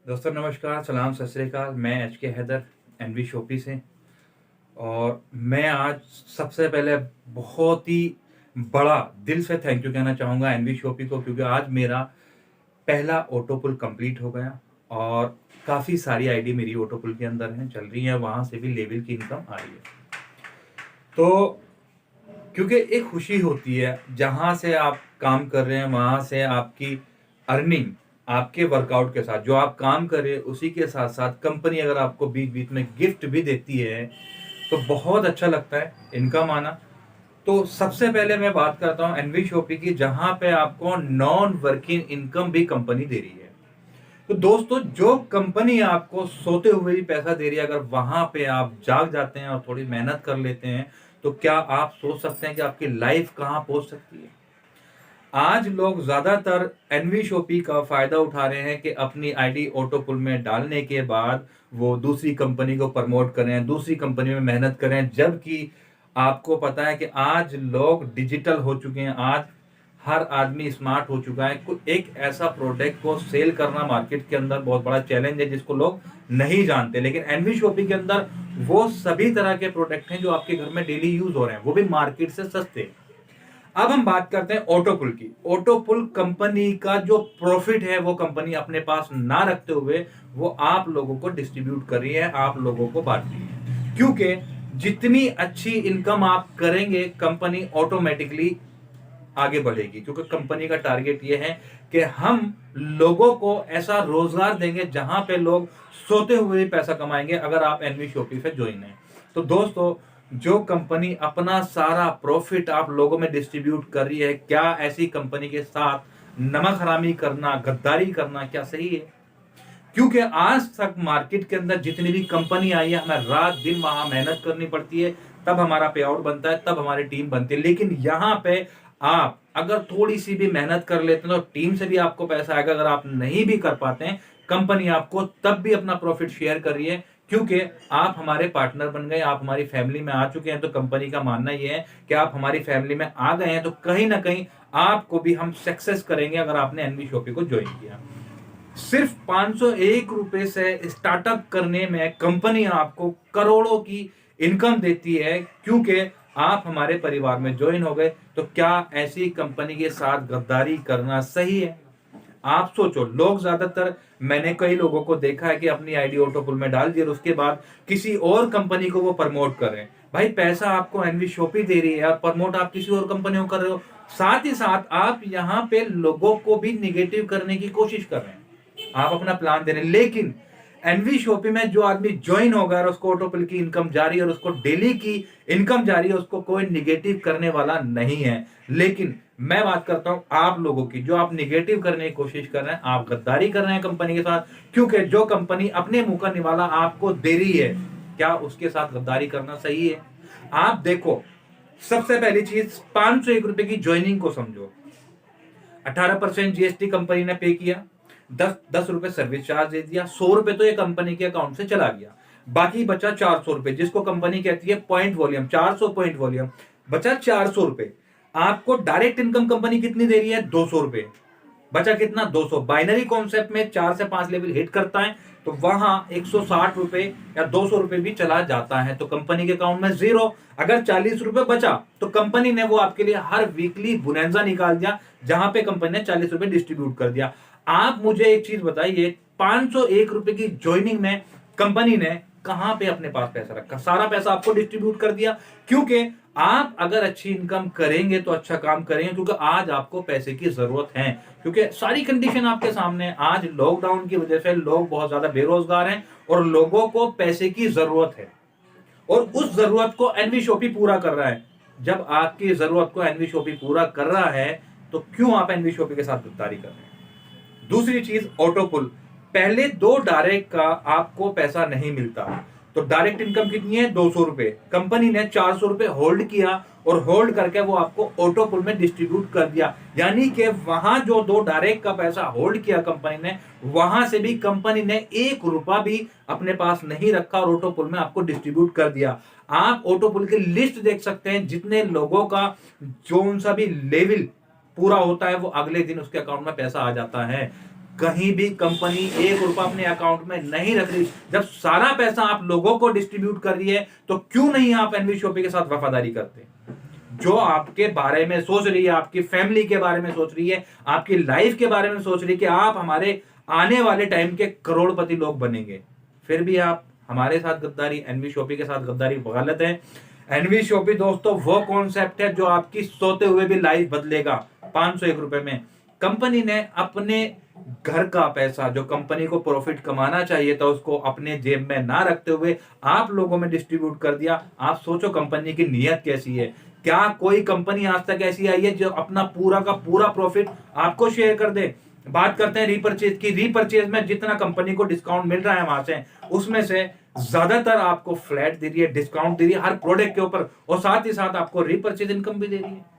दोस्तों नमस्कार, सलाम, सत श्री अकाल। मैं एच.के. हैदर एनवी शॉपी से। और मैं आज सबसे पहले बहुत ही बड़ा दिल से थैंक यू कहना चाहूँगा एनवी शॉपी को, क्योंकि आज मेरा पहला ऑटो पुल कंप्लीट हो गया और काफ़ी सारी आईडी मेरी ऑटो पुल के अंदर हैं, चल रही हैं, वहाँ से भी लेवल की इनकम आ रही है। तो क्योंकि एक खुशी होती है, जहाँ से आप काम कर रहे हैं वहाँ से आपकी अर्निंग आपके वर्कआउट के साथ जो आप काम कर रहे हैं उसी के साथ साथ कंपनी अगर आपको बीच बीच में गिफ्ट भी देती है तो बहुत अच्छा लगता है इनकम आना। तो सबसे पहले मैं बात करता हूँ एनवी शॉपी की, जहाँ पे आपको नॉन वर्किंग इनकम भी कंपनी दे रही है। तो दोस्तों, जो कंपनी आपको सोते हुए भी पैसा दे रही है, अगर वहां पे आप जाग जाते हैं और थोड़ी मेहनत कर लेते हैं तो क्या आप सोच सकते हैं कि आपकी लाइफ कहां पहुंच सकती है। आज लोग ज्यादातर एनवी शॉपी का फायदा उठा रहे हैं कि अपनी आईडी ऑटो पुल में डालने के बाद वो दूसरी कंपनी को प्रमोट करें, दूसरी कंपनी में मेहनत करें, जबकि आपको पता है कि आज लोग डिजिटल हो चुके हैं। आज हर आदमी स्मार्ट हो चुका है। एक ऐसा प्रोडक्ट को सेल करना मार्केट के अंदर बहुत बड़ा चैलेंज है जिसको लोग नहीं जानते, लेकिन एनवी शॉपी के अंदर वो सभी तरह के प्रोडक्ट हैं जो आपके घर में डेली यूज हो रहे हैं, वो भी मार्केट से सस्ते। अब हम बात करते हैं ऑटोपुल की। ऑटोपुल कंपनी का जो प्रॉफिट है वो कंपनी अपने पास ना रखते हुए वो आप लोगों को डिस्ट्रीब्यूट कर रही है, आप लोगों को बांट रही है, क्योंकि जितनी अच्छी इनकम आप करेंगे कंपनी ऑटोमेटिकली आगे बढ़ेगी। क्योंकि कंपनी का टारगेट ये है कि हम लोगों को ऐसा रोजगार देंगे जहां पे लोग सोते हुए भी पैसा कमाएंगे अगर आप एनवी शॉपी से ज्वाइन है। तो दोस्तों, जो कंपनी अपना सारा प्रॉफिट आप लोगों में डिस्ट्रीब्यूट कर रही है, क्या ऐसी कंपनी के साथ नमक हरामी करना, गद्दारी करना क्या सही है? क्योंकि आज तक मार्केट के अंदर जितनी भी कंपनी आई है, हमें रात दिन वहां मेहनत करनी पड़ती है, तब हमारा पे आउट बनता है, तब हमारी टीम बनती है। लेकिन यहाँ पे आप अगर थोड़ी सी भी मेहनत कर लेते हैं तो टीम से भी आपको पैसा आएगा। अगर आप नहीं भी कर पाते हैं, कंपनी आपको तब भी अपना प्रॉफिट शेयर कर रही है, क्योंकि आप हमारे पार्टनर बन गए, आप हमारी फैमिली में आ चुके हैं। तो कंपनी का मानना यह है कि आप हमारी फैमिली में आ गए हैं तो कहीं ना कहीं आपको भी हम सक्सेस करेंगे अगर आपने एनवी शॉपी को ज्वाइन किया। सिर्फ 501 रुपए से स्टार्टअप करने में कंपनी आपको करोड़ों की इनकम देती है, क्योंकि आप हमारे परिवार में ज्वाइन हो गए। तो क्या ऐसी कंपनी के साथ गद्दारी करना सही है? आप सोचो। लोग ज्यादातर, मैंने कई लोगों को देखा है कि अपनी आईडी ऑटोपुल में डाल दी और उसके बाद किसी और कंपनी को वो प्रमोट कर रहे हैं। भाई, पैसा आपको एनवी शॉपी दे रही है और प्रमोट आप किसी और कंपनी को कर रहे हो। साथ ही साथ आप यहाँ पे लोगों को भी निगेटिव करने की कोशिश कर रहे हैं। आप अपना प्लान दे रहे हैं, लेकिन एनवी शॉपी में जो आदमी ज्वाइन होगा और उसको ऑटोपिल की इनकम जारी है और उसको डेली की इनकम जारी है, उसको कोई निगेटिव करने वाला नहीं है। लेकिन मैं बात करता हूं आप लोगों की, जो आप निगेटिव करने की कोशिश कर रहे हैं, आप गद्दारी कर रहे हैं कंपनी के साथ, क्योंकि जो कंपनी अपने मुंह का निवाला आपको दे रही है, क्या उसके साथ गद्दारी करना सही है? आप देखो, सबसे पहली चीज, 501 रुपए की ज्वाइनिंग को समझो। 18% जीएसटी कंपनी ने पे किया, 10 रुपए सर्विस चार्ज दे दिया, 100 रुपए तो ये कंपनी के अकाउंट से चला गया, बाकी बचा 400 रुपए, जिसको कंपनी कहती है पॉइंट वॉल्यूम। 400 पॉइंट वॉल्यूम बचा 400 रुपए। आपको डायरेक्ट इनकम कंपनी कितनी दे रही है? 200 रुपए। बचा कितना? 200। बाइनरी कॉन्सेप्ट में 4 से 5 लेवल हिट करता है तो वहां 160 रुपए या 200 रुपए भी चला जाता है, तो कंपनी के अकाउंट में जीरो। अगर 40 रुपए बचा तो कंपनी ने वो आपके लिए हर वीकली बुनेंजा निकाल दिया, जहां पे कंपनी ने 40 रुपए डिस्ट्रीब्यूट कर दिया। आप मुझे एक चीज बताइए, 501 रुपए की ज्वाइनिंग में कंपनी ने कहां पे अपने पास पैसा रखा? सारा पैसा आपको डिस्ट्रीब्यूट कर दिया। क्योंकि आप अगर अच्छी इनकम करेंगे तो अच्छा काम करेंगे, क्योंकि आज आपको पैसे की जरूरत है, क्योंकि सारी कंडीशन आपके सामने है। आज लॉकडाउन की वजह से लोग बहुत ज्यादा बेरोजगार हैं और लोगों को पैसे की जरूरत है, और उस जरूरत को एनवी शॉपी पूरा कर रहा है। जब आपकी जरूरत को एनवी शॉपी पूरा कर रहा है तो क्यों आप एनवी शॉपी के साथ गद्दारी कर रहे हैं? दूसरी चीज, ऑटोपुल। पहले 2 डायरेक्ट का आपको पैसा नहीं मिलता, तो डायरेक्ट इनकम कितनी है? 200 रुपए। कंपनी ने 400 रुपए होल्ड किया और होल्ड करके वो आपको ऑटोपुल में डिस्ट्रीब्यूट कर दिया। यानी कि वहां जो 2 डायरेक्ट का पैसा होल्ड किया कंपनी ने, वहां से भी कंपनी ने 1 रुपया भी अपने पास नहीं रखा और ऑटोपुल में आपको डिस्ट्रीब्यूट कर दिया। आप ऑटोपुल की लिस्ट देख सकते हैं, जितने लोगों का जो सा भी लेवल पूरा होता है वो अगले दिन उसके अकाउंट में पैसा आ जाता है। कहीं भी कंपनी 1 रुपया अपने अकाउंट में नहीं रख रही। जब सारा पैसा आप लोगों को डिस्ट्रीब्यूट कर रही है, तो क्यों नहीं आप एनवी शॉपी के साथ वफादारी करते? जो आपके बारे में सोच रही है, आपकी फैमिली के बारे में सोच रही है, आपकी लाइफ के बारे में सोच रही है कि आप हमारे आने वाले टाइम के करोड़पति लोग बनेंगे, फिर भी आप हमारे साथ गद्दारी, एनवी शॉपी के साथ गद्दारी गलत है। एनवी शॉपी दोस्तों वो कॉन्सेप्ट है जो आपकी सोते हुए भी लाइफ बदलेगा। 501 रुपए में कंपनी ने अपने घर का पैसा, जो कंपनी को प्रॉफिट कमाना चाहिए था, उसको अपने जेब में ना रखते हुए आप लोगों में डिस्ट्रीब्यूट कर दिया। आप सोचो कंपनी की नीयत कैसी है। क्या कोई कंपनी आज तक ऐसी आई है जो अपना पूरा का पूरा प्रॉफिट आपको शेयर कर दे? बात करते हैं रीपरचेज की। रीपरचेज में जितना कंपनी को डिस्काउंट मिल रहा है वहां से, उसमें से ज्यादातर आपको फ्लैट दे रही है, डिस्काउंट दे रही है हर प्रोडक्ट के ऊपर, और साथ ही साथ आपको रीपरचेज इनकम भी दे रही है।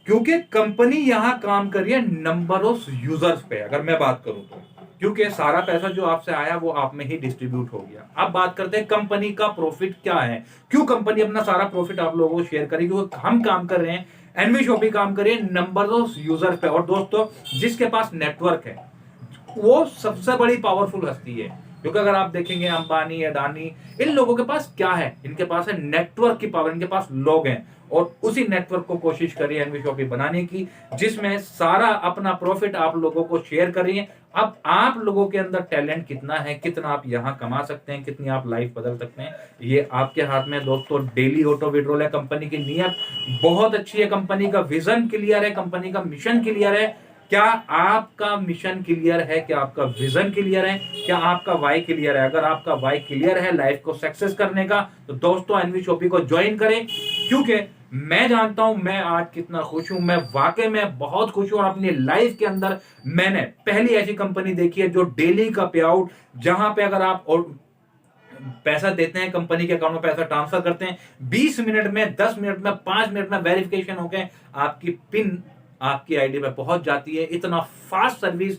क्योंकि कंपनी यहां काम कर रही है नंबर ऑफ यूजर्स पे, अगर मैं बात करूं तो, क्योंकि सारा पैसा जो आपसे आया वो आप में ही डिस्ट्रीब्यूट हो गया। अब बात करते हैं कंपनी का प्रॉफिट क्या है, क्यों कंपनी अपना सारा प्रॉफिट आप लोगों को शेयर करेगी? क्योंकि हम काम कर रहे हैं, एनवी शॉपी काम कर रही है नंबर ऑफ यूजर पे। और दोस्तों, जिसके पास नेटवर्क है वो सबसे बड़ी पावरफुल हस्ती है। क्योंकि अगर आप देखेंगे अंबानी, अडानी, इन लोगों के पास क्या है? इनके पास है नेटवर्क की पावर, इनके पास लोग हैं, और उसी नेटवर्क को कोशिश करिए एनवी शॉपी बनाने की, जिसमें सारा अपना प्रॉफिट आप लोगों को शेयर कर रही है। अब आप लोगों के अंदर टैलेंट कितना है, कितना आप यहां कमा सकते हैं, कितनी आप लाइफ बदल सकते हैं, ये आपके हाथ में दोस्तों। डेली ऑटो विड्रॉल है, कंपनी की नीयत बहुत अच्छी है, कंपनी का विजन क्लियर है, कंपनी का मिशन क्लियर है। क्या आपका मिशन क्लियर है? क्या आपका विजन क्लियर है? क्या आपका वाई क्लियर है? अगर आपका वाई क्लियर है लाइफ को सक्सेस करने का, तो दोस्तों एनवी शॉपी को ज्वाइन करें। क्योंकि मैं जानता हूं मैं आज कितना खुश हूं, मैं वाकई में बहुत खुश हूं। और अपनी लाइफ के अंदर मैंने पहली ऐसी कंपनी देखी है जो डेली का पे आउट, जहां पे अगर आप और पैसा देते हैं, कंपनी के अकाउंट में पैसा ट्रांसफर करते हैं, 20 मिनट में, 10 मिनट में, 5 मिनट में वेरिफिकेशन होकर आपकी पिन आपकी आईडी पे पहुंच जाती है। इतना fast service,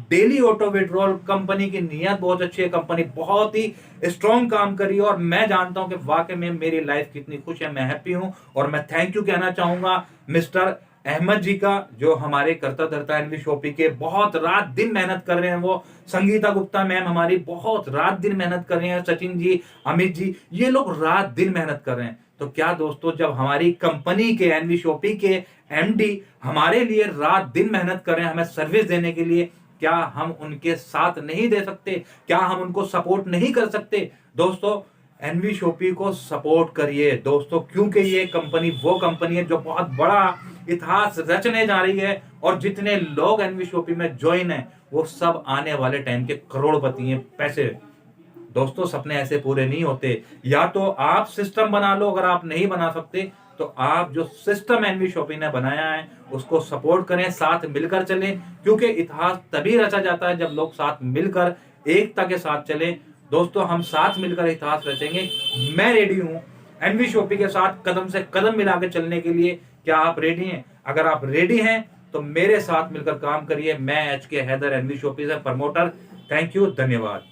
daily auto withdrawal, company की नीयत बहुत अच्छी है, कंपनी बहुत ही स्ट्रॉन्ग काम कर रही है। और मैं जानता हूं कि वाकई में मेरी लाइफ कितनी खुश है, मैं हैप्पी हूं। और मैं थैंक यू कहना चाहूंगा मिस्टर अहमद जी का, जो हमारे करता धरता एनवी शॉपी के बहुत रात दिन मेहनत कर रहे हैं। वो संगीता गुप्ता मैम हमारी बहुत रात दिन मेहनत कर रहे हैं, सचिन जी, अमित जी, ये लोग रात दिन मेहनत कर रहे हैं। तो क्या दोस्तों, जब हमारी कंपनी के, एनवी शॉपी के एमडी हमारे लिए रात दिन मेहनत कर रहे हैं हमें सर्विस देने के लिए, क्या हम उनके साथ नहीं दे सकते? क्या हम उनको सपोर्ट नहीं कर सकते? दोस्तों एनवी शॉपी को सपोर्ट करिए दोस्तों, क्योंकि ये कंपनी वो कंपनी है जो बहुत बड़ा इतिहास रचने जा रही है। और जितने लोग एनवी शॉपी में ज्वाइन है वो सब आने वाले टाइम के करोड़पति हैं। पैसे दोस्तों, सपने ऐसे पूरे नहीं होते। या तो आप सिस्टम बना लो, अगर आप नहीं बना सकते तो आप जो सिस्टम एनवी शॉपी ने बनाया है उसको सपोर्ट करें, साथ मिलकर चलें। क्योंकि इतिहास तभी रचा जाता है जब लोग साथ मिलकर एकता के साथ चलें। दोस्तों, हम साथ मिलकर इतिहास रचेंगे। मैं रेडी हूं एनवी शॉपी के साथ कदम से कदम मिला के चलने के लिए। क्या आप रेडी हैं? अगर आप रेडी हैं तो मेरे साथ मिलकर काम करिए। मैं HK हैदर, एनवी शॉपी से प्रमोटर। थैंक यू, धन्यवाद।